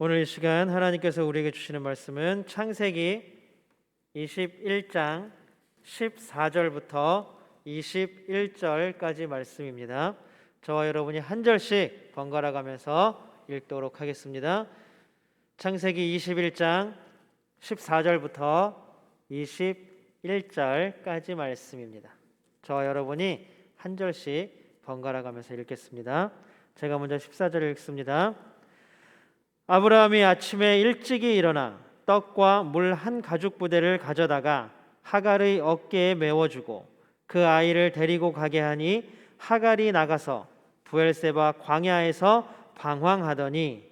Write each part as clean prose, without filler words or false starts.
오늘 이 시간 하나님께서 우리에게 주시는 말씀은 창세기 21장 14절부터 21절까지 말씀입니다. 저와 여러분이 한 절씩 번갈아 가면서 읽도록 하겠습니다. 창세기 21장 14절부터 21절까지 말씀입니다. 저와 여러분이 한 절씩 번갈아 가면서 읽겠습니다. 제가 먼저 14절을 읽습니다. 아브라함이 아침에 일찍이 일어나 떡과 물 한 가죽 부대를 가져다가 하갈의 어깨에 메워주고 그 아이를 데리고 가게 하니 하갈이 나가서 브엘세바 광야에서 방황하더니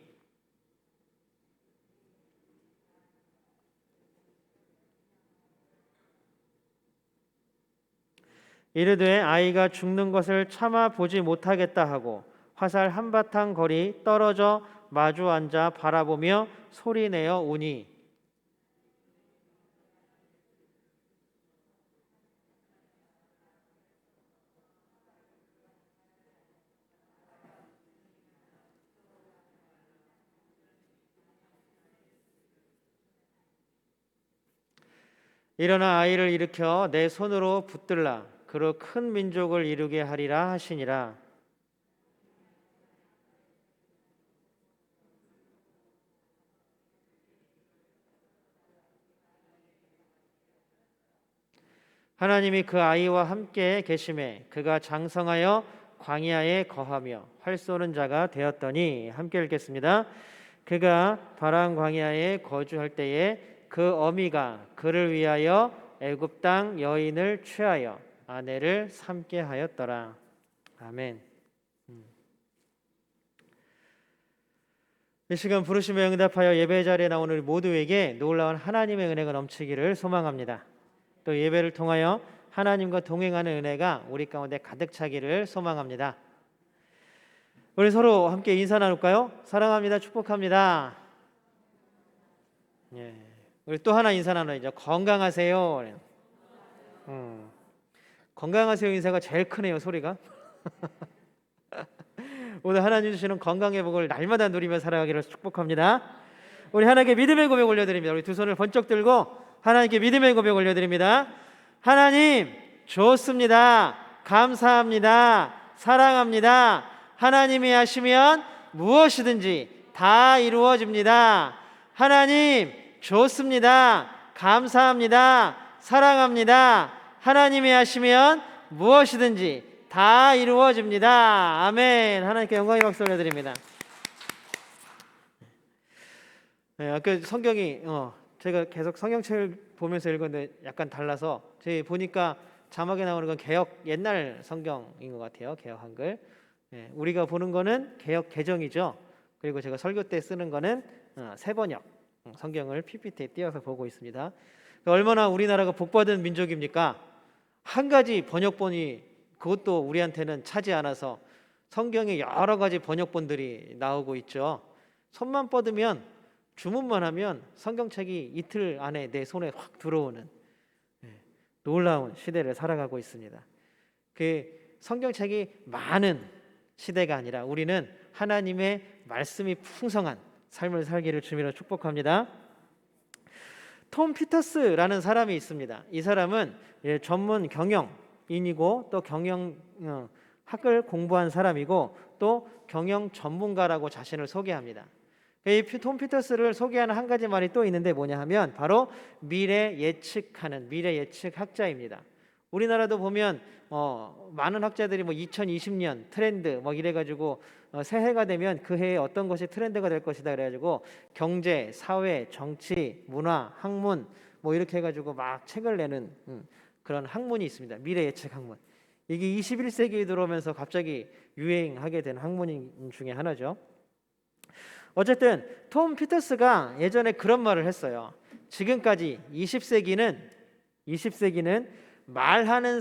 이르되 아이가 죽는 것을 참아 보지 못하겠다 하고 화살 한바탕 거리 떨어져 마주 앉아 바라보며 소리내어 우니 일어나 아이를 일으켜 내 손으로 붙들라 그로 큰 민족을 이루게 하리라 하시니라. 하나님이 그 아이와 함께 계심에 그가 장성하여 광야에 거하며 활 쏘는 자가 되었더니, 함께 읽겠습니다. 그가 바람 광야에 거주할 때에 그 어미가 그를 위하여 애굽 땅 여인을 취하여 아내를 삼게 하였더라. 아멘. 이 시간 부르심에 응답하여 예배 자리에 나온 우리 모두에게 놀라운 하나님의 은혜가 넘치기를 소망합니다. 또 예배를 통하여 하나님과 동행하는 은혜가 우리 가운데 가득 차기를 소망합니다. 우리 서로 함께 인사 나눌까요? 사랑합니다. 축복합니다. 예. 우리 또 하나 인사 나눠야죠. 건강하세요. 건강하세요 인사가 제일 크네요, 소리가. 오늘 하나님 주시는 건강의 복을 날마다 누리며 살아가기를 축복합니다. 우리 하나님께 믿음의 고백 올려드립니다. 우리 두 손을 번쩍 들고 하나님께 믿음의 고백 올려드립니다. 하나님 좋습니다. 감사합니다. 사랑합니다. 하나님이 하시면 무엇이든지 다 이루어집니다. 하나님 좋습니다. 감사합니다. 사랑합니다. 하나님이 하시면 무엇이든지 다 이루어집니다. 아멘. 하나님께 영광의 박수 올려드립니다. 네, 아까 성경이 제가 계속 성경책을 보면서 읽었는데 약간 달라서 저희 보니까 자막에 나오는 건 개역 옛날 성경인 것 같아요. 개역 한글. 네, 우리가 보는 거는 개역 개정이죠. 그리고 제가 설교 때 쓰는 거는 새번역 성경을 PPT에 띄워서 보고 있습니다. 얼마나 우리나라가 복받은 민족입니까? 한 가지 번역본이 그것도 우리한테는 차지 않아서 성경에 여러 가지 번역본들이 나오고 있죠. 손만 뻗으면 주문만 하면 성경책이 이틀 안에 내 손에 확 들어오는 놀라운 시대를 살아가고 있습니다. 그 성경책이 많은 시대가 아니라 우리는 하나님의 말씀이 풍성한 삶을 살기를 주님으로 축복합니다. 톰 피터스라는 사람이 있습니다. 이 사람은 전문 경영인이고 또 경영학을 공부한 사람이고 또 경영 전문가라고 자신을 소개합니다. 이 톰 피터스를 소개하는 한 가지 말이 또 있는데 뭐냐 하면 바로 미래 예측하는 미래 예측 학자입니다. 우리나라도 보면 많은 학자들이 2020년 트렌드 이래가지고 새해가 되면 그 해에 어떤 것이 트렌드가 될 것이다 그래가지고 경제, 사회, 정치, 문화, 학문 이렇게 해가지고 막 책을 내는 그런 학문이 있습니다. 미래 예측 학문. 이게 21세기에 들어오면서 갑자기 유행하게 된 학문 중에 하나죠. 어쨌든 톰 피터스가 예전에 그런 말을 했어요. 지금까지 20세기는 말하는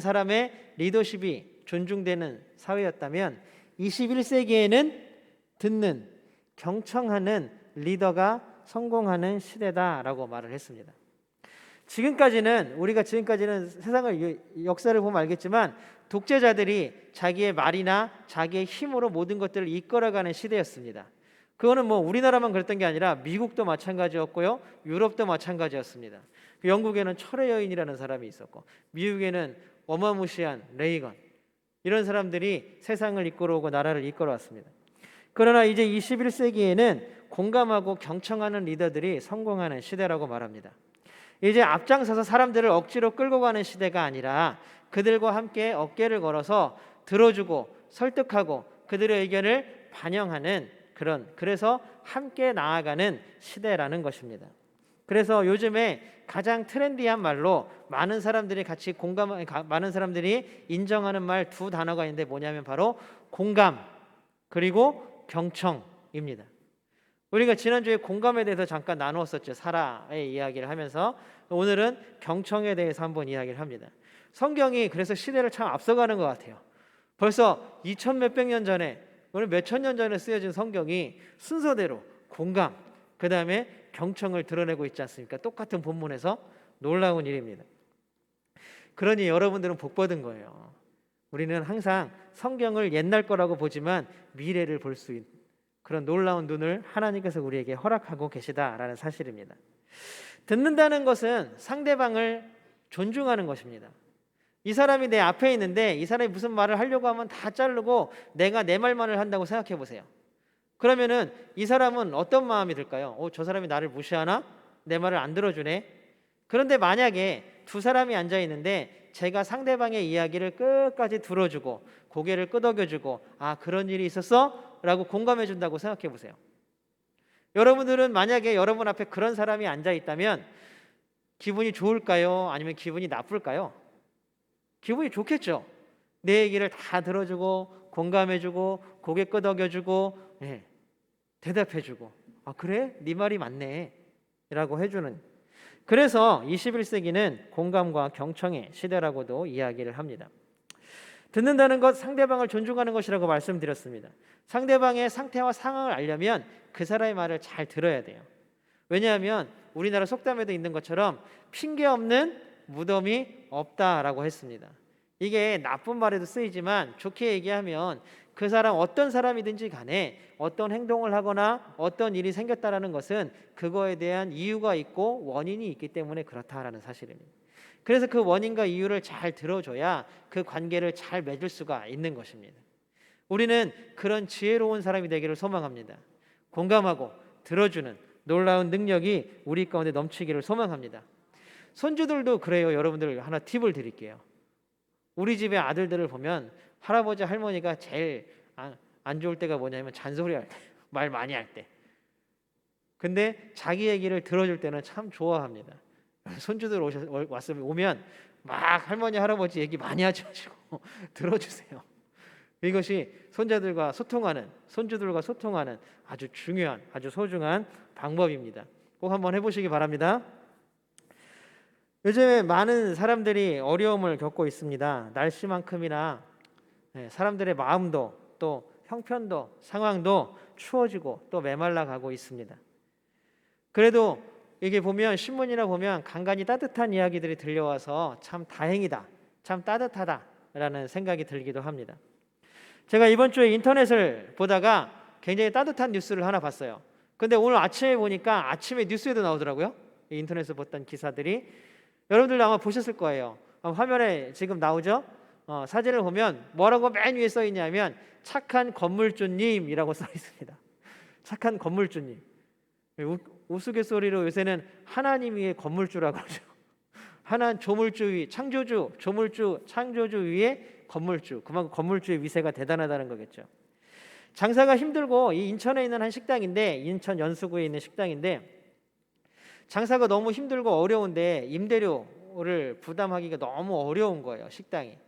사람의 리더십이 존중되는 사회였다면 21세기에는 듣는, 경청하는 리더가 성공하는 시대다라고 말을 했습니다. 우리가 지금까지는 세상을 역사를 보면 알겠지만 독재자들이 자기의 말이나 자기의 힘으로 모든 것들을 이끌어가는 시대였습니다. 그거는 뭐 우리나라만 그랬던 게 아니라 미국도 마찬가지였고요, 유럽도 마찬가지였습니다. 영국에는 철의 여인이라는 사람이 있었고, 미국에는 어마무시한 레이건, 이런 사람들이 세상을 이끌어오고 나라를 이끌어왔습니다. 그러나 이제 21세기에는 공감하고 경청하는 리더들이 성공하는 시대라고 말합니다. 이제 앞장서서 사람들을 억지로 끌고 가는 시대가 아니라 그들과 함께 어깨를 걸어서 들어주고 설득하고 그들의 의견을 반영하는 그래서 함께 나아가는 시대라는 것입니다. 그래서 요즘에 가장 트렌디한 말로 많은 사람들이 많은 사람들이 인정하는 말 두 단어가 있는데 뭐냐면 바로 공감 그리고 경청입니다. 우리가 지난주에 공감에 대해서 잠깐 나누었었죠. 사라의 이야기를 하면서. 오늘은 경청에 대해서 한번 이야기를 합니다. 성경이 그래서 시대를 참 앞서가는 것 같아요. 벌써 2000 몇백 년 전에, 오늘 몇천 년 전에 쓰여진 성경이 순서대로 공감, 그 다음에 경청을 드러내고 있지 않습니까? 똑같은 본문에서. 놀라운 일입니다. 그러니 여러분들은 복 받은 거예요. 우리는 항상 성경을 옛날 거라고 보지만 미래를 볼 수 있는 그런 놀라운 눈을 하나님께서 우리에게 허락하고 계시다라는 사실입니다. 듣는다는 것은 상대방을 존중하는 것입니다. 이 사람이 내 앞에 있는데 이 사람이 무슨 말을 하려고 하면 다 자르고 내가 내 말만을 한다고 생각해 보세요. 그러면은 이 사람은 어떤 마음이 들까요? 저 사람이 나를 무시하나? 내 말을 안 들어주네. 그런데 만약에 두 사람이 앉아 있는데 제가 상대방의 이야기를 끝까지 들어주고 고개를 끄덕여주고 그런 일이 있었어? 라고 공감해 준다고 생각해 보세요. 여러분들은 만약에 여러분 앞에 그런 사람이 앉아 있다면 기분이 좋을까요? 아니면 기분이 나쁠까요? 기분이 좋겠죠. 내 얘기를 다 들어주고 공감해주고 고개 끄덕여주고 대답해주고 그래? 네 말이 맞네 라고 해주는. 그래서 21세기는 공감과 경청의 시대라고도 이야기를 합니다. 듣는다는 것, 상대방을 존중하는 것이라고 말씀드렸습니다. 상대방의 상태와 상황을 알려면 그 사람의 말을 잘 들어야 돼요. 왜냐하면 우리나라 속담에도 있는 것처럼 핑계 없는 무덤이 없다라고 했습니다. 이게 나쁜 말에도 쓰이지만 좋게 얘기하면 그 사람 어떤 사람이든지 간에 어떤 행동을 하거나 어떤 일이 생겼다라는 것은 그거에 대한 이유가 있고 원인이 있기 때문에 그렇다라는 사실입니다. 그래서 그 원인과 이유를 잘 들어줘야 그 관계를 잘 맺을 수가 있는 것입니다. 우리는 그런 지혜로운 사람이 되기를 소망합니다. 공감하고 들어주는 놀라운 능력이 우리 가운데 넘치기를 소망합니다. 손주들도 그래요. 여러분들 하나 팁을 드릴게요. 우리 집의 아들들을 보면 할아버지 할머니가 제일 안 좋을 때가 뭐냐면 잔소리 할 때, 말 많이 할 때. 근데 자기 얘기를 들어줄 때는 참 좋아합니다. 손주들 오면 막 할머니 할아버지 얘기 많이 하지 마시고 들어주세요. 이것이 손주들과 소통하는 아주 중요한, 아주 소중한 방법입니다. 꼭 한번 해보시기 바랍니다. 요즘에 많은 사람들이 어려움을 겪고 있습니다. 날씨만큼이나 사람들의 마음도 또 형편도 상황도 추워지고 또 메말라 가고 있습니다. 그래도 이게 보면 신문이나 보면 간간히 따뜻한 이야기들이 들려와서 참 다행이다, 참 따뜻하다라는 생각이 들기도 합니다. 제가 이번 주에 인터넷을 보다가 굉장히 따뜻한 뉴스를 하나 봤어요. 근데 오늘 아침에 보니까 아침에 뉴스에도 나오더라고요. 인터넷에서 봤던 기사들이. 여러분들도 아마 보셨을 거예요. 화면에 지금 나오죠? 사진을 보면 뭐라고 맨 위에 써 있냐면 착한 건물주님이라고 써 있습니다. 착한 건물주님. 우스갯소리로 요새는 하나님 위에 건물주라고 하죠. 하나님 조물주 위, 창조주 위에 건물주. 그만큼 건물주의 위세가 대단하다는 거겠죠. 장사가 힘들고 이 인천에 있는 한 식당인데, 인천 연수구에 있는 식당인데 장사가 너무 힘들고 어려운데 임대료를 부담하기가 너무 어려운 거예요, 식당이.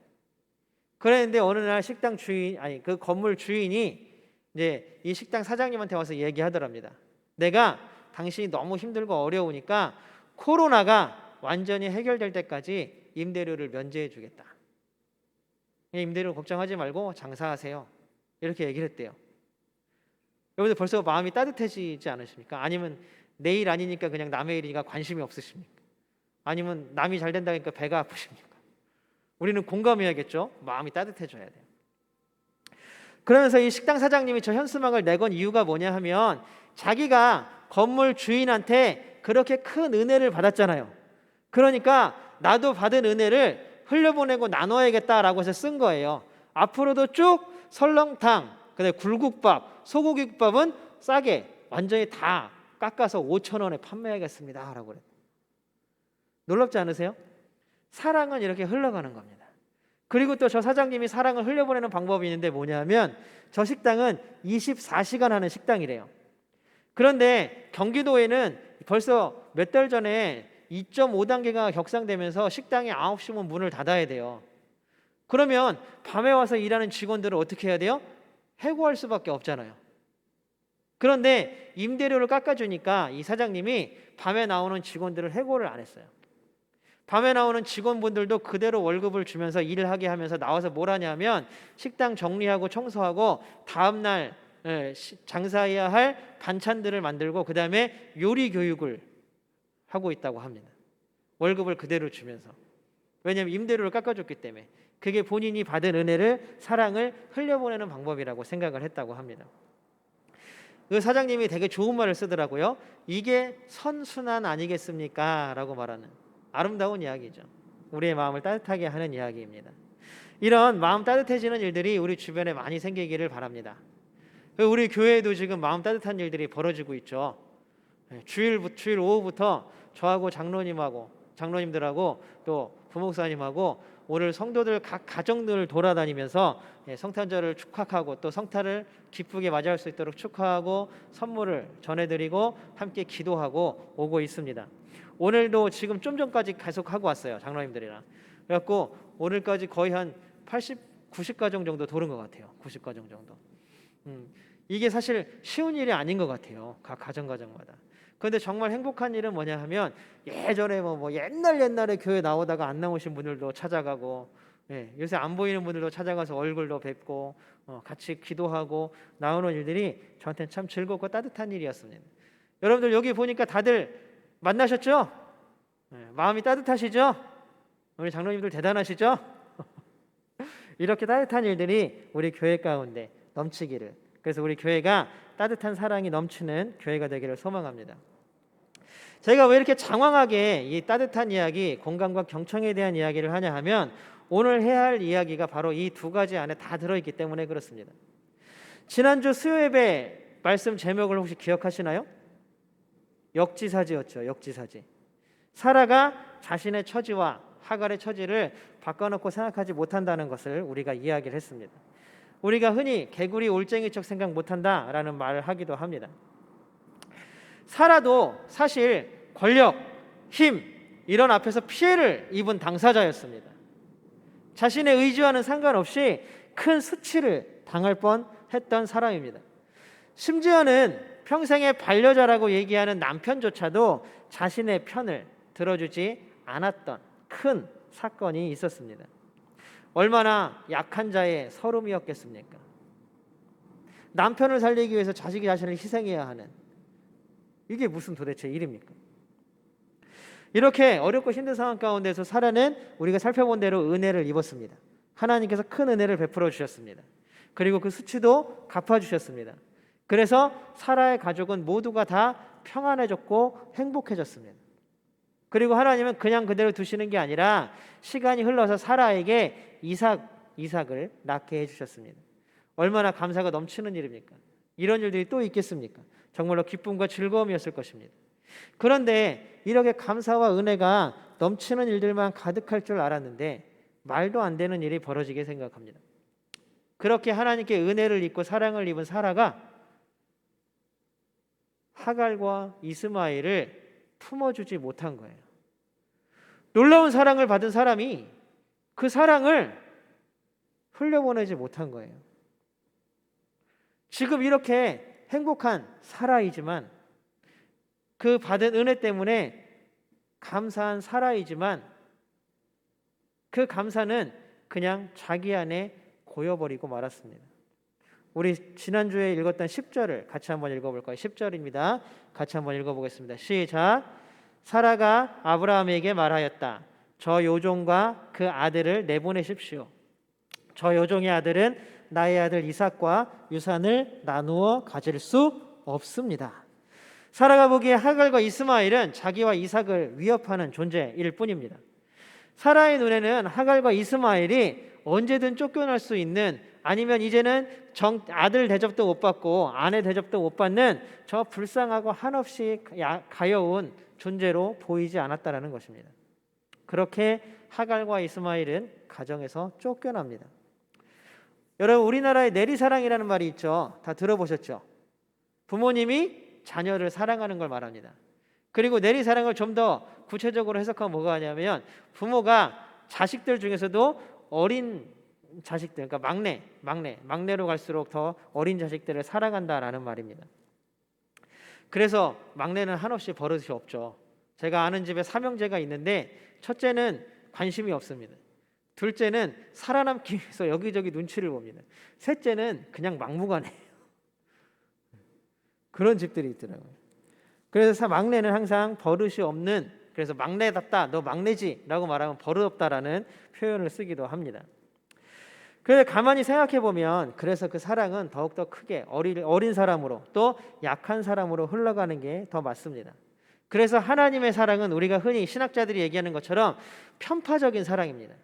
그랬는데 어느 날 식당 주인, 그 건물 주인이 이제 이 식당 사장님한테 와서 얘기하더랍니다. 내가 당신이 너무 힘들고 어려우니까 코로나가 완전히 해결될 때까지 임대료를 면제해 주겠다. 임대료 걱정하지 말고 장사하세요. 이렇게 얘기를 했대요. 여러분들 벌써 마음이 따뜻해지지 않으십니까? 아니면 내 일 아니니까 그냥 남의 일이니까 관심이 없으십니까? 아니면 남이 잘 된다니까 배가 아프십니까? 우리는 공감해야겠죠. 마음이 따뜻해져야 돼요. 그러면서 이 식당 사장님이 저 현수막을 내건 이유가 뭐냐 하면 자기가 건물 주인한테 그렇게 큰 은혜를 받았잖아요. 그러니까 나도 받은 은혜를 흘려보내고 나눠야겠다라고 해서 쓴 거예요. 앞으로도 쭉 설렁탕, 그다음에 굴국밥, 소고기국밥은 싸게 완전히 다 깎아서 5,000원에 판매하겠습니다 라고 그래요. 놀랍지 않으세요? 사랑은 이렇게 흘러가는 겁니다. 그리고 또 저 사장님이 사랑을 흘려보내는 방법이 있는데 뭐냐면 저 식당은 24시간 하는 식당이래요. 그런데 경기도에는 벌써 몇 달 전에 2.5단계가 격상되면서 식당이 9시면 문을 닫아야 돼요. 그러면 밤에 와서 일하는 직원들은 어떻게 해야 돼요? 해고할 수밖에 없잖아요. 그런데 임대료를 깎아주니까 이 사장님이 밤에 나오는 직원들을 해고를 안 했어요. 밤에 나오는 직원분들도 그대로 월급을 주면서 일을 하게 하면서 나와서 뭘 하냐면 식당 정리하고 청소하고 다음날 장사해야 할 반찬들을 만들고 그 다음에 요리 교육을 하고 있다고 합니다. 월급을 그대로 주면서. 왜냐하면 임대료를 깎아줬기 때문에. 그게 본인이 받은 은혜를, 사랑을 흘려보내는 방법이라고 생각을 했다고 합니다. 그 사장님이 되게 좋은 말을 쓰더라고요. 이게 선순환 아니겠습니까? 라고 말하는 아름다운 이야기죠. 우리의 마음을 따뜻하게 하는 이야기입니다. 이런 마음 따뜻해지는 일들이 우리 주변에 많이 생기기를 바랍니다. 우리 교회에도 지금 마음 따뜻한 일들이 벌어지고 있죠. 주일 오후부터 저하고 장로님들하고 또 부목사님하고 오늘 성도들 각 가정들을 돌아다니면서 성탄절을 축하하고 또 성탄을 기쁘게 맞이할 수 있도록 축하하고 선물을 전해드리고 함께 기도하고 오고 있습니다. 오늘도 지금 좀 전까지 계속 하고 왔어요. 장로님들이랑. 그래갖고 오늘까지 거의 한 80, 90가정 정도 도는 것 같아요. 90가정 정도. 이게 사실 쉬운 일이 아닌 것 같아요. 각 가정마다. 그런데 정말 행복한 일은 뭐냐 하면 예전에 뭐 옛날에 교회 나오다가 안 나오신 분들도 찾아가고 요새 안 보이는 분들도 찾아가서 얼굴도 뵙고 같이 기도하고 나오는 일들이 저한테는 참 즐겁고 따뜻한 일이었습니다. 여러분들 여기 보니까 다들 만나셨죠? 마음이 따뜻하시죠? 우리 장로님들 대단하시죠? 이렇게 따뜻한 일들이 우리 교회 가운데 넘치기를, 그래서 우리 교회가 따뜻한 사랑이 넘치는 교회가 되기를 소망합니다. 제가 왜 이렇게 장황하게 이 따뜻한 이야기, 공감과 경청에 대한 이야기를 하냐 하면 오늘 해야 할 이야기가 바로 이 두 가지 안에 다 들어있기 때문에 그렇습니다. 지난주 수요예배 말씀 제목을 혹시 기억하시나요? 역지사지였죠. 역지사지. 사라가 자신의 처지와 하갈의 처지를 바꿔놓고 생각하지 못한다는 것을 우리가 이야기를 했습니다. 우리가 흔히 개구리 올챙이척 생각 못한다라는 말을 하기도 합니다. 사라도 사실 권력, 힘 이런 앞에서 피해를 입은 당사자였습니다. 자신의 의지와는 상관없이 큰 수치를 당할 뻔했던 사람입니다. 심지어는 평생의 반려자라고 얘기하는 남편조차도 자신의 편을 들어주지 않았던 큰 사건이 있었습니다. 얼마나 약한 자의 서름이었겠습니까? 남편을 살리기 위해서 자식이 자신을 희생해야 하는, 이게 무슨 도대체 일입니까? 이렇게 어렵고 힘든 상황 가운데서 사라는 우리가 살펴본 대로 은혜를 입었습니다. 하나님께서 큰 은혜를 베풀어 주셨습니다. 그리고 그 수치도 갚아주셨습니다. 그래서 사라의 가족은 모두가 다 평안해졌고 행복해졌습니다. 그리고 하나님은 그냥 그대로 두시는 게 아니라 시간이 흘러서 사라에게 이삭을 낳게 해주셨습니다. 얼마나 감사가 넘치는 일입니까? 이런 일들이 또 있겠습니까? 정말로 기쁨과 즐거움이었을 것입니다. 그런데 이렇게 감사와 은혜가 넘치는 일들만 가득할 줄 알았는데 말도 안 되는 일이 벌어지게 생각합니다. 그렇게 하나님께 은혜를 입고 사랑을 입은 사라가 하갈과 이스마엘을 품어주지 못한 거예요. 놀라운 사랑을 받은 사람이 그 사랑을 흘려보내지 못한 거예요. 지금 이렇게 행복한 사라이지만, 그 받은 은혜 때문에 감사한 사라이지만 그 감사는 그냥 자기 안에 고여버리고 말았습니다. 우리 지난주에 읽었던 10절을 같이 한번 읽어볼까요? 10절입니다. 같이 한번 읽어보겠습니다. 시작. 사라가 아브라함에게 말하였다. 저 요종과 그 아들을 내보내십시오. 저 요종의 아들은 나의 아들 이삭과 유산을 나누어 가질 수 없습니다. 사라가 보기에 하갈과 이스마엘은 자기와 이삭을 위협하는 존재일 뿐입니다. 사라의 눈에는 하갈과 이스마엘이 언제든 쫓겨날 수 있는, 아니면 이제는 아들 대접도 못 받고 아내 대접도 못 받는 저 불쌍하고 한없이 가여운 존재로 보이지 않았다라는 것입니다. 그렇게 하갈과 이스마엘은 가정에서 쫓겨납니다. 여러분, 우리나라에 내리사랑이라는 말이 있죠. 다 들어보셨죠? 부모님이 자녀를 사랑하는 걸 말합니다. 그리고 내리사랑을 좀 더 구체적으로 해석하면 뭐가 하냐면, 부모가 자식들 중에서도 어린 자식들, 그러니까 막내로 갈수록 더 어린 자식들을 사랑한다라는 말입니다. 그래서 막내는 한없이 버릇이 없죠. 제가 아는 집에 삼형제가 있는데, 첫째는 관심이 없습니다. 둘째는 살아남기 위해서 여기저기 눈치를 봅니다. 셋째는 그냥 막무가내예요. 그런 집들이 있더라고요. 그래서 막내는 항상 버릇이 없는, 그래서 막내답다, 너 막내지 라고 말하면 버릇없다라는 표현을 쓰기도 합니다. 그래서 가만히 생각해 보면, 그래서 그 사랑은 더욱더 크게 어린 사람으로, 또 약한 사람으로 흘러가는 게 더 맞습니다. 그래서 하나님의 사랑은 우리가 흔히 신학자들이 얘기하는 것처럼 편파적인 사랑입니다.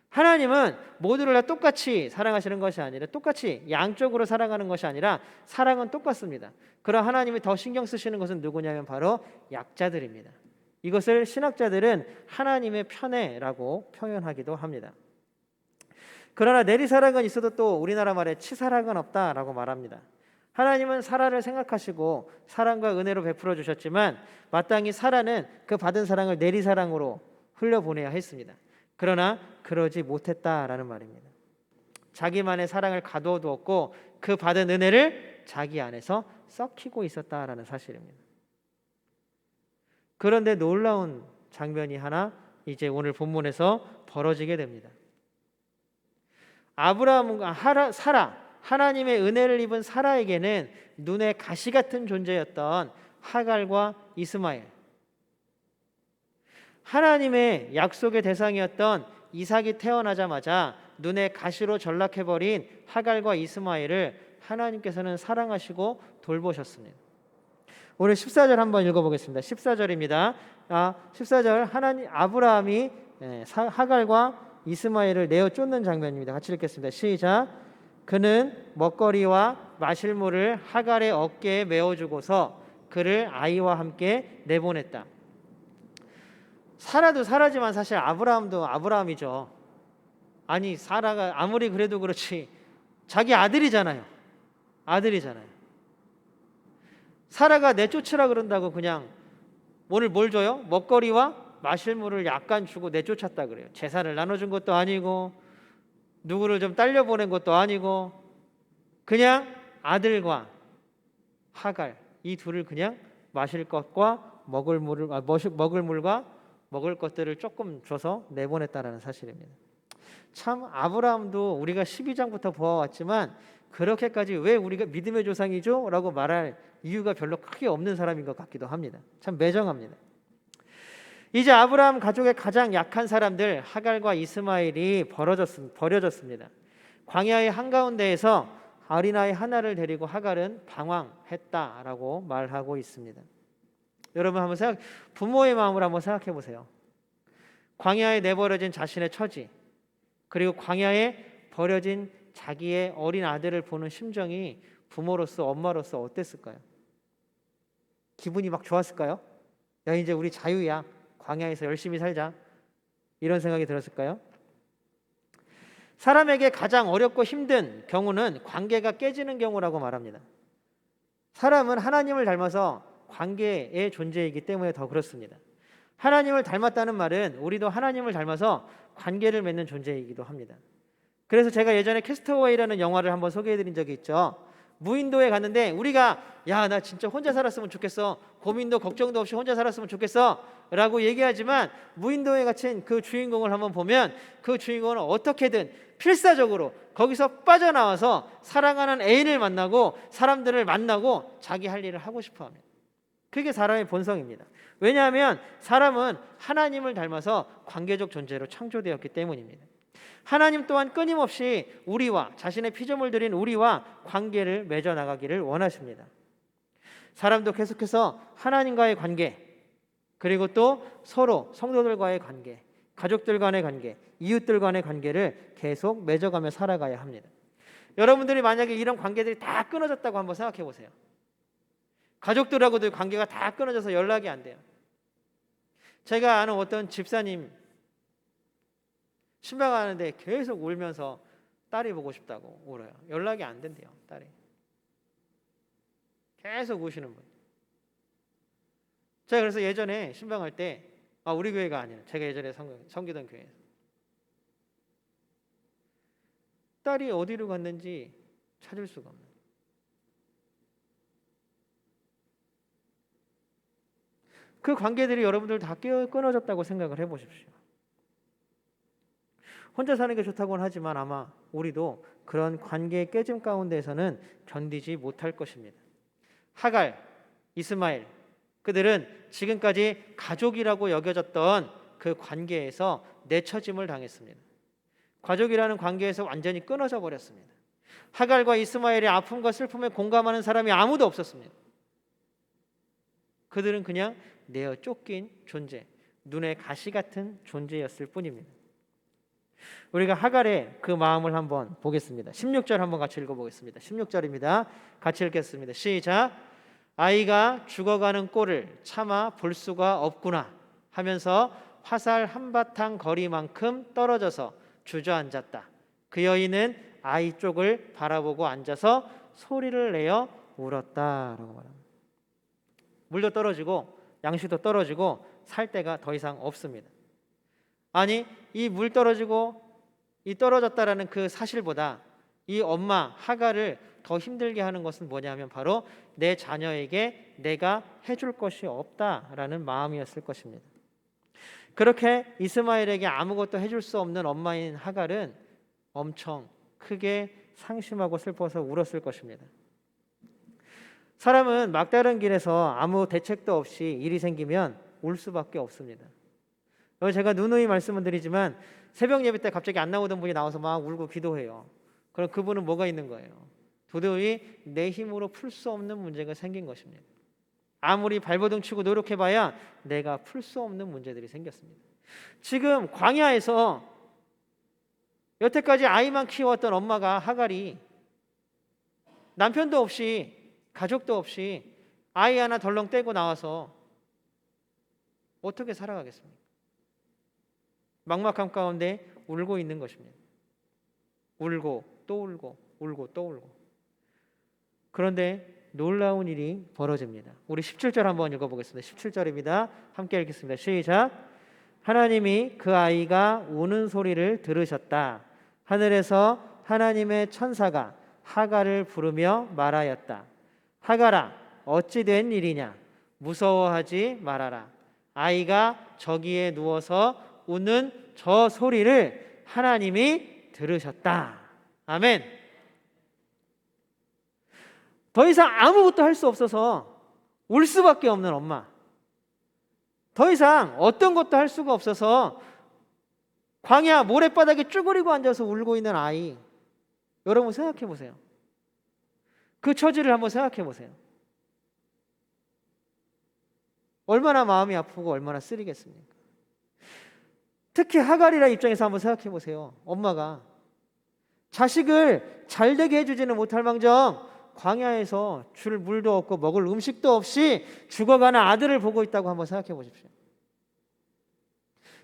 하나님은 모두를 다 똑같이 사랑하시는 것이 아니라, 똑같이 양쪽으로 사랑하는 것이 아니라 사랑은 똑같습니다. 그럼 하나님이 더 신경 쓰시는 것은 누구냐면 바로 약자들입니다. 이것을 신학자들은 하나님의 편애라고 표현하기도 합니다. 그러나 내리사랑은 있어도 또 우리나라 말에 치사랑은 없다라고 말합니다. 하나님은 사라를 생각하시고 사랑과 은혜로 베풀어 주셨지만, 마땅히 사라는 그 받은 사랑을 내리사랑으로 흘려보내야 했습니다. 그러나 그러지 못했다라는 말입니다. 자기만의 사랑을 가둬두었고 그 받은 은혜를 자기 안에서 썩히고 있었다라는 사실입니다. 그런데 놀라운 장면이 하나 이제 오늘 본문에서 벌어지게 됩니다. 아브라함과 사라, 하나님의 은혜를 입은 사라에게는 눈에 가시 같은 존재였던 하갈과 이스마엘, 하나님의 약속의 대상이었던 이삭이 태어나자마자 눈에 가시로 전락해버린 하갈과 이스마엘을 하나님께서는 사랑하시고 돌보셨습니다. 오늘 14절 한번 읽어보겠습니다. 14절입니다. 14절 아브라함이 하갈과 이스마엘을 내어 쫓는 장면입니다. 같이 읽겠습니다. 시작. 그는 먹거리와 마실 물을 하갈의 어깨에 메어주고서 그를 아이와 함께 내보냈다. 사라도 사라지만 사실 아브라함도 아브라함이죠. 아니, 사라가 아무리 그래도 그렇지 자기 아들이잖아요. 사라가 내쫓으라 그런다고 그냥 오늘 뭘 줘요? 먹거리와 마실 물을 약간 주고 내쫓았다 그래요. 재산을 나눠준 것도 아니고 누구를 좀 딸려보낸 것도 아니고, 그냥 아들과 하갈 이 둘을 그냥 마실 것과 먹을 물과 먹을 것들을 조금 줘서 내보냈다라는 사실입니다. 참 아브라함도 우리가 12장부터 보아왔지만 그렇게까지 왜 우리가 믿음의 조상이죠? 라고 말할 이유가 별로 크게 없는 사람인 것 같기도 합니다. 참 매정합니다. 이제 아브라함 가족의 가장 약한 사람들 하갈과 이스마엘이 버려졌습니다. 광야의 한가운데에서 어린아이 하나를 데리고 하갈은 방황했다라고 말하고 있습니다. 여러분 한번 부모의 마음을 한번 생각해 보세요. 광야에 내버려진 자신의 처지, 그리고 광야에 버려진 자기의 어린 아들을 보는 심정이 부모로서, 엄마로서 어땠을까요? 기분이 막 좋았을까요? 야, 이제 우리 자유야, 광야에서 열심히 살자, 이런 생각이 들었을까요? 사람에게 가장 어렵고 힘든 경우는 관계가 깨지는 경우라고 말합니다. 사람은 하나님을 닮아서 관계의 존재이기 때문에 더 그렇습니다. 하나님을 닮았다는 말은 우리도 하나님을 닮아서 관계를 맺는 존재이기도 합니다. 그래서 제가 예전에 캐스터웨이라는 영화를 한번 소개해드린 적이 있죠. 무인도에 갔는데 우리가 나 진짜 혼자 살았으면 좋겠어, 고민도 걱정도 없이 혼자 살았으면 좋겠어 라고 얘기하지만, 무인도에 갇힌 그 주인공을 한번 보면 그 주인공은 어떻게든 필사적으로 거기서 빠져나와서 사랑하는 애인을 만나고 사람들을 만나고 자기 할 일을 하고 싶어 합니다. 그게 사람의 본성입니다. 왜냐하면 사람은 하나님을 닮아서 관계적 존재로 창조되었기 때문입니다. 하나님 또한 끊임없이 우리와 자신의 피조물들인 우리와 관계를 맺어 나가기를 원하십니다. 사람도 계속해서 하나님과의 관계, 그리고 또 서로 성도들과의 관계, 가족들 간의 관계, 이웃들 간의 관계를 계속 맺어가며 살아가야 합니다. 여러분들이 만약에 이런 관계들이 다 끊어졌다고 한번 생각해 보세요. 가족들하고도 관계가 다 끊어져서 연락이 안 돼요. 제가 아는 어떤 집사님 신방하는데 계속 울면서 딸이 보고 싶다고 울어요. 연락이 안 된대요, 딸이. 계속 우시는 분. 제가 그래서 예전에 신방할 때, 우리 교회가 아니에요. 제가 예전에 섬기던 교회에서 딸이 어디로 갔는지 찾을 수가 없는. 그 관계들이 여러분들 다 끊어졌다고 생각을 해보십시오. 혼자 사는 게 좋다고는 하지만 아마 우리도 그런 관계의 깨짐 가운데에서는 견디지 못할 것입니다. 하갈, 이스마엘, 그들은 지금까지 가족이라고 여겨졌던 그 관계에서 내처짐을 당했습니다. 가족이라는 관계에서 완전히 끊어져 버렸습니다. 하갈과 이스마엘의 아픔과 슬픔에 공감하는 사람이 아무도 없었습니다. 그들은 그냥 내어 쫓긴 존재, 눈의 가시 같은 존재였을 뿐입니다. 우리가 하갈의 그 마음을 한번 보겠습니다. 16절 한번 같이 읽어보겠습니다. 16절입니다. 같이 읽겠습니다. 시작. 아이가 죽어가는 꼴을 차마 볼 수가 없구나 하면서 화살 한바탕 거리만큼 떨어져서 주저앉았다. 그 여인은 아이 쪽을 바라보고 앉아서 소리를 내어 울었다라고 말합니다. 물도 떨어지고 양식도 떨어지고 살 데가 더 이상 없습니다. 아니, 이 물 떨어지고 이 떨어졌다라는 그 사실보다 이 엄마 하갈을 더 힘들게 하는 것은 뭐냐면 바로 내 자녀에게 내가 해줄 것이 없다라는 마음이었을 것입니다. 그렇게 이스마엘에게 아무것도 해줄 수 없는 엄마인 하갈은 엄청 크게 상심하고 슬퍼서 울었을 것입니다. 사람은 막다른 길에서 아무 대책도 없이 일이 생기면 울 수밖에 없습니다. 제가 누누이 말씀을 드리지만 새벽 예배 때 갑자기 안 나오던 분이 나와서 막 울고 기도해요. 그럼 그분은 뭐가 있는 거예요? 도저히 내 힘으로 풀 수 없는 문제가 생긴 것입니다. 아무리 발버둥 치고 노력해봐야 내가 풀 수 없는 문제들이 생겼습니다. 지금 광야에서 여태까지 아이만 키워왔던 엄마가 하갈이 남편도 없이 가족도 없이 아이 하나 덜렁 떼고 나와서 어떻게 살아가겠습니까? 막막함 가운데 울고 있는 것입니다. 울고 또 울고 울고 또 울고. 그런데 놀라운 일이 벌어집니다. 우리 17절 한번 읽어보겠습니다. 17절입니다. 함께 읽겠습니다. 시작. 하나님이 그 아이가 우는 소리를 들으셨다. 하늘에서 하나님의 천사가 하갈을 부르며 말하였다. 하갈아, 어찌 된 일이냐? 무서워하지 말아라. 아이가 저기에 누워서 우는 저 소리를 하나님이 들으셨다. 아멘. 더 이상 아무것도 할 수 없어서 울 수밖에 없는 엄마. 더 이상 어떤 것도 할 수가 없어서 광야 모래바닥에 쭈그리고 앉아서 울고 있는 아이. 여러분 생각해 보세요. 그 처지를 한번 생각해 보세요. 얼마나 마음이 아프고 얼마나 쓰리겠습니까? 특히 하갈이라 입장에서 한번 생각해 보세요. 엄마가 자식을 잘되게 해주지는 못할 망정 광야에서 줄 물도 없고 먹을 음식도 없이 죽어가는 아들을 보고 있다고 한번 생각해 보십시오.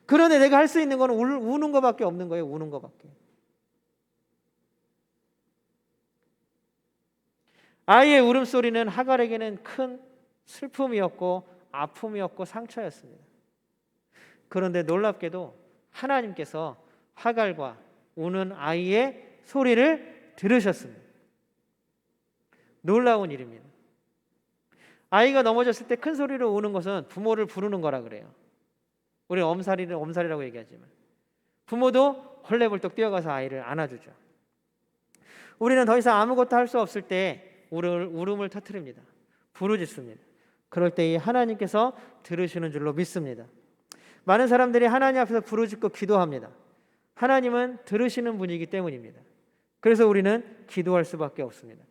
그런데 내가 할 수 있는 건 우는 것밖에 없는 거예요. 우는 것밖에. 아이의 울음소리는 하갈에게는 큰 슬픔이었고 아픔이었고 상처였습니다. 그런데 놀랍게도 하나님께서 하갈과 우는 아이의 소리를 들으셨습니다. 놀라운 일입니다. 아이가 넘어졌을 때 큰 소리로 우는 것은 부모를 부르는 거라 그래요. 우리 엄살이라고 얘기하지만 부모도 헐레벌떡 뛰어가서 아이를 안아주죠. 우리는 더 이상 아무것도 할 수 없을 때 울음을 터뜨립니다. 부르짖습니다. 그럴 때 이 하나님께서 들으시는 줄로 믿습니다. 많은 사람들이 하나님 앞에서 부르짖고 기도합니다. 하나님은 들으시는 분이기 때문입니다. 그래서 우리는 기도할 수밖에 없습니다.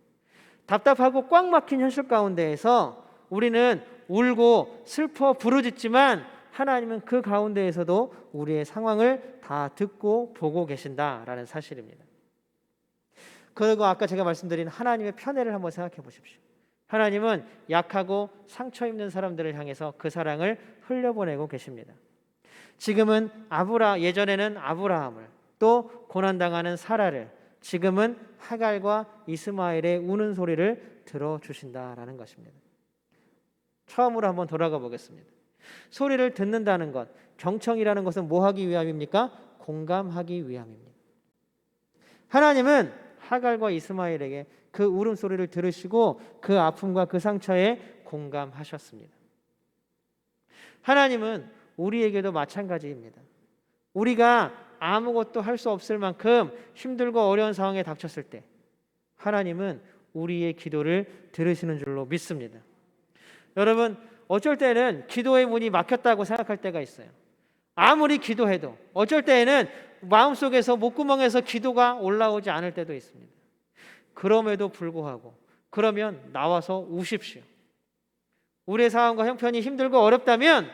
답답하고 꽉 막힌 현실 가운데에서 우리는 울고 슬퍼 부르짖지만 하나님은 그 가운데에서도 우리의 상황을 다 듣고 보고 계신다라는 사실입니다. 그리고 아까 제가 말씀드린 하나님의 편애를 한번 생각해 보십시오. 하나님은 약하고 상처 입는 사람들을 향해서 그 사랑을 흘려보내고 계십니다. 지금은 예전에는 아브라함을, 또 고난당하는 사라를, 지금은 하갈과 이스마엘의 우는 소리를 들어주신다라는 것입니다. 처음으로 한번 돌아가 보겠습니다. 소리를 듣는다는 것, 경청이라는 것은 뭐 하기 위함입니까? 공감하기 위함입니다. 하나님은 하갈과 이스마엘에게 그 울음소리를 들으시고 그 아픔과 그 상처에 공감하셨습니다. 하나님은 우리에게도 마찬가지입니다. 우리가 아무것도 할 수 없을 만큼 힘들고 어려운 상황에 닥쳤을 때 하나님은 우리의 기도를 들으시는 줄로 믿습니다. 여러분, 어쩔 때는 기도의 문이 막혔다고 생각할 때가 있어요. 아무리 기도해도 어쩔 때에는 마음속에서 목구멍에서 기도가 올라오지 않을 때도 있습니다. 그럼에도 불구하고 그러면 나와서 우십시오. 우리의 상황과 형편이 힘들고 어렵다면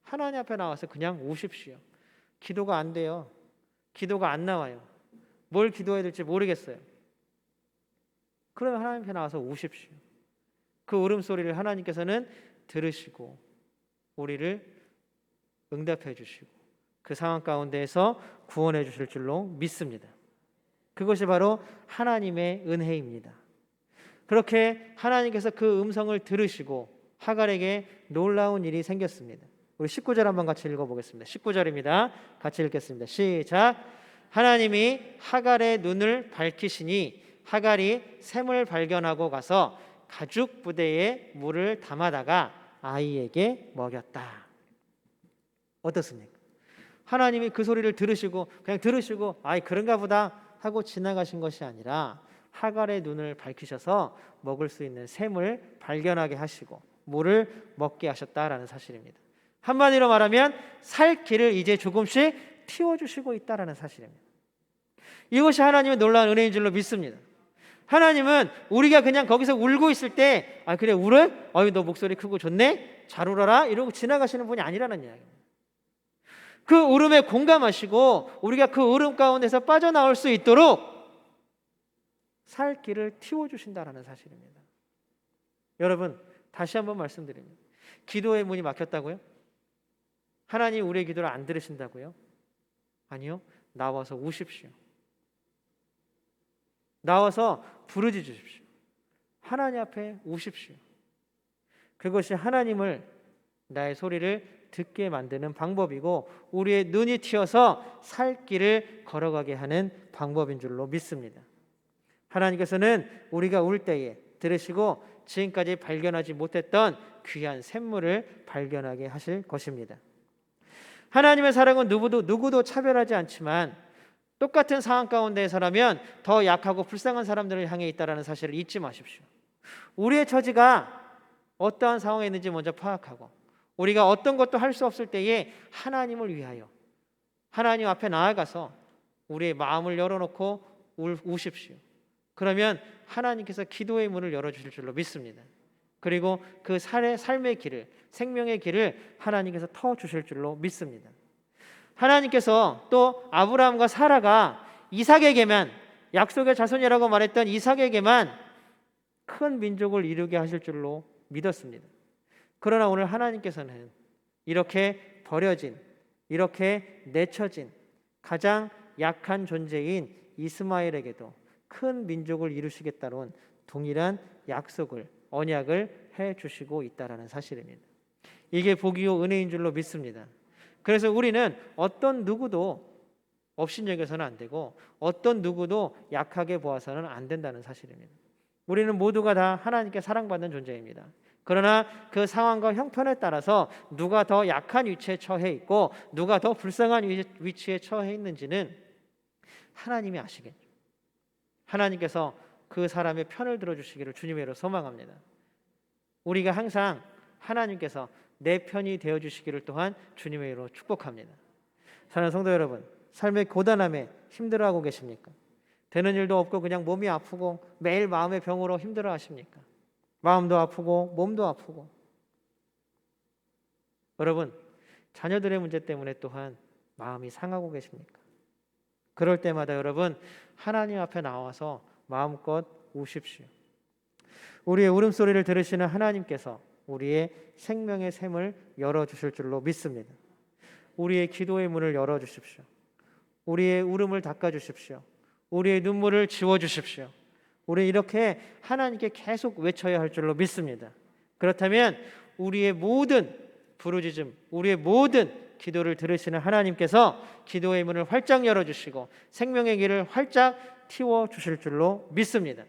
하나님 앞에 나와서 그냥 우십시오. 기도가 안 돼요. 기도가 안 나와요. 뭘 기도해야 될지 모르겠어요. 그러면 하나님 앞에 나와서 우십시오. 그 울음소리를 하나님께서는 들으시고 우리를 응답해 주시고 그 상황 가운데에서 구원해 주실 줄로 믿습니다. 그것이 바로 하나님의 은혜입니다. 그렇게 하나님께서 그 음성을 들으시고 하갈에게 놀라운 일이 생겼습니다. 우리 19절 한번 같이 읽어보겠습니다. 19절입니다. 같이 읽겠습니다. 시작. 하나님이 하갈의 눈을 밝히시니 하갈이 샘을 발견하고 가서 가죽 부대에 물을 담아다가 아이에게 먹였다. 어떻습니까? 하나님이 그 소리를 들으시고 그냥 들으시고 아이 그런가 보다 하고 지나가신 것이 아니라 하갈의 눈을 밝히셔서 먹을 수 있는 샘을 발견하게 하시고 물을 먹게 하셨다라는 사실입니다. 한마디로 말하면 살 길을 이제 조금씩 틔워주시고 있다라는 사실입니다. 이것이 하나님의 놀라운 은혜인 줄로 믿습니다. 하나님은 우리가 그냥 거기서 울고 있을 때 그래 울어? 너 목소리 크고 좋네? 잘 울어라? 이러고 지나가시는 분이 아니라는 이야기입니다. 그 울음에 공감하시고 우리가 그 울음 가운데서 빠져나올 수 있도록 살 길을 틔워주신다라는 사실입니다. 여러분, 다시 한번 말씀드립니다. 기도의 문이 막혔다고요? 하나님 우리의 기도를 안 들으신다고요? 아니요. 나와서 우십시오. 나와서 부르짖으십시오. 하나님 앞에 우십시오. 그것이 하나님을 나의 소리를 듣게 만드는 방법이고 우리의 눈이 튀어서 살 길을 걸어가게 하는 방법인 줄로 믿습니다. 하나님께서는 우리가 울 때에 들으시고 지금까지 발견하지 못했던 귀한 샘물을 발견하게 하실 것입니다. 하나님의 사랑은 누구도 차별하지 않지만 똑같은 상황 가운데에서라면 더 약하고 불쌍한 사람들을 향해 있다는 사실을 잊지 마십시오. 우리의 처지가 어떠한 상황에 있는지 먼저 파악하고 우리가 어떤 것도 할 수 없을 때에 하나님을 위하여 하나님 앞에 나아가서 우리의 마음을 열어놓고 우십시오. 그러면 하나님께서 기도의 문을 열어주실 줄로 믿습니다. 그리고 그 삶의 길을, 생명의 길을 하나님께서 터주실 줄로 믿습니다. 하나님께서 또 아브라함과 사라가 이삭에게만, 약속의 자손이라고 말했던 이삭에게만 큰 민족을 이루게 하실 줄로 믿었습니다. 그러나 오늘 하나님께서는 이렇게 버려진, 이렇게 내쳐진 가장 약한 존재인 이스마엘에게도 큰 민족을 이루시겠다는 동일한 약속을, 언약을 해주시고 있다는 사실입니다. 이게 복이요 은혜인 줄로 믿습니다. 그래서 우리는 어떤 누구도 업신여겨서는 안 되고 어떤 누구도 약하게 보아서는 안 된다는 사실입니다. 우리는 모두가 다 하나님께 사랑받는 존재입니다. 그러나 그 상황과 형편에 따라서 누가 더 약한 위치에 처해 있고 누가 더 불쌍한 위치에 처해 있는지는 하나님이 아시겠죠. 하나님께서 그 사람의 편을 들어주시기를 주님으로 소망합니다. 우리가 항상 하나님께서 내 편이 되어주시기를 또한 주님의 이름으로 축복합니다. 사랑하는 성도 여러분, 삶의 고단함에 힘들어하고 계십니까? 되는 일도 없고 그냥 몸이 아프고 매일 마음의 병으로 힘들어하십니까? 마음도 아프고 몸도 아프고. 여러분, 자녀들의 문제 때문에 또한 마음이 상하고 계십니까? 그럴 때마다 여러분, 하나님 앞에 나와서 마음껏 우십시오. 우리의 울음소리를 들으시는 하나님께서 우리의 생명의 샘을 열어주실 줄로 믿습니다. 우리의 기도의 문을 열어주십시오. 우리의 울음을 닦아주십시오. 우리의 눈물을 지워주십시오. 우리 이렇게 하나님께 계속 외쳐야 할 줄로 믿습니다. 그렇다면 우리의 모든 부르짖음, 우리의 모든 기도를 들으시는 하나님께서 기도의 문을 활짝 열어주시고 생명의 길을 활짝 틔워주실 줄로 믿습니다.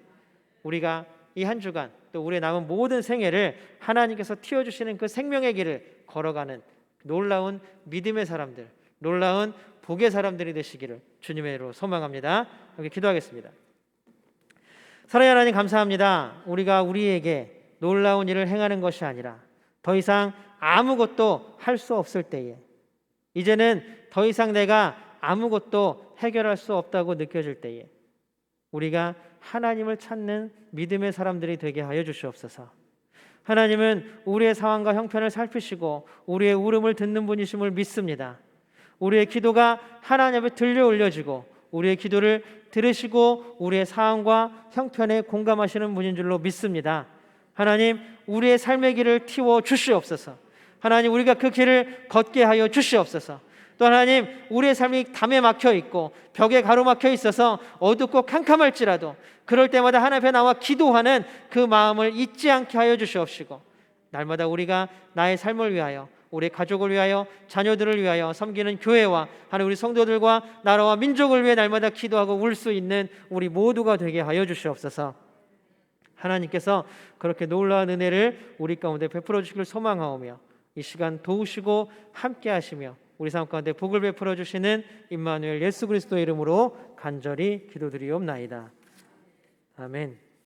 우리가 이 한 주간 또 우리의 남은 모든 생애를 하나님께서 틔워주시는 그 생명의 길을 걸어가는 놀라운 믿음의 사람들, 놀라운 복의 사람들이 되시기를 주님의 이름으로 소망합니다. 함께 기도하겠습니다. 사랑하는 하나님, 감사합니다. 우리가 우리에게 놀라운 일을 행하는 것이 아니라 더 이상 아무것도 할 수 없을 때에, 이제는 더 이상 내가 아무것도 해결할 수 없다고 느껴질 때에 우리가 하나님을 찾는 믿음의 사람들이 되게 하여 주시옵소서. 하나님은 우리의 상황과 형편을 살피시고 우리의 울음을 듣는 분이심을 믿습니다. 우리의 기도가 하나님 앞에 들려 올려지고 우리의 기도를 들으시고 우리의 상황과 형편에 공감하시는 분인 줄로 믿습니다. 하나님, 우리의 삶의 길을 틔워 주시옵소서. 하나님, 우리가 그 길을 걷게 하여 주시옵소서. 또 하나님, 우리의 삶이 담에 막혀 있고 벽에 가로막혀 있어서 어둡고 캄캄할지라도 그럴 때마다 하나님 앞에 나와 기도하는 그 마음을 잊지 않게 하여 주시옵시고, 날마다 우리가 나의 삶을 위하여, 우리 가족을 위하여, 자녀들을 위하여 섬기는 교회와 하나님 우리 성도들과 나라와 민족을 위해 날마다 기도하고 울 수 있는 우리 모두가 되게 하여 주시옵소서. 하나님께서 그렇게 놀라운 은혜를 우리 가운데 베풀어 주시길 소망하오며 이 시간 도우시고 함께 하시며 우리 삶 가운데 복을 베풀어 주시는 임마누엘 예수 그리스도의 이름으로 간절히 기도드리옵나이다. 아멘.